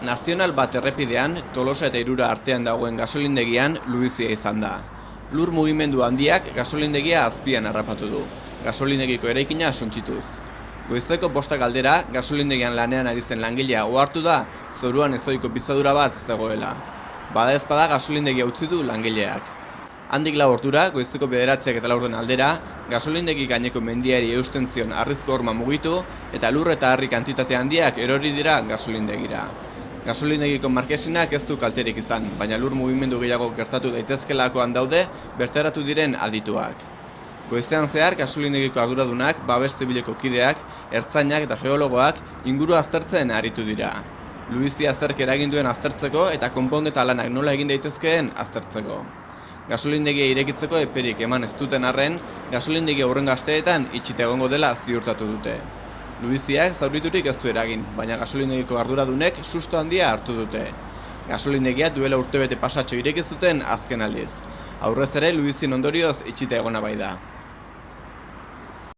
Nazional bat errepidean, Tolosa eta Irura artean dagoen gasolindegian Luizia izan da. Lur mugimendu handiak gasolindegia azpian harrapatu du, gasolindegiko eraikina suntsituz. Goizeko 5 aldera, gasolindegian lanean ari zen langilea ohartu da, zoruan ezohiko pitzadura bat zegoela. Bada ezpada gasolindegia utzi du langileak. Handik 4 ordura, goizeko 9:04 aldera, gasolindegi gaineko mendiari eusten zion harrizko horma mugitu eta lur eta harri kantitate handiak erori dira gasolindegira. Gasolindegiko markesinak ez du kalterik izan, baina lur mugimendu gehiago gertatu daitezkelakoan daude bertaratu diren adituak. Goizean zehar gasolindegiko arduradunak, babes zibileko kideak, ertzainak eta geologoak inguru aztertzen aritu dira. Luizia zerk eragin duen aztertzeko eta konponketa lanak nola egin daitezkeen aztertzeko. Gasolindegia irekitzeko eperik eman ez duten arren, gasolindegia hurrengo asteetan itxita egongo dela ziurtatu dute. Luiziak zauriturik ez du eragin, baina gasolindegiko arduradunek susto handia hartu dute. Gasolindegia duela urtebete pasatxo ireki zuten azken aldiz. Aurrez ere Luizien ondorioz itxita egona bai da.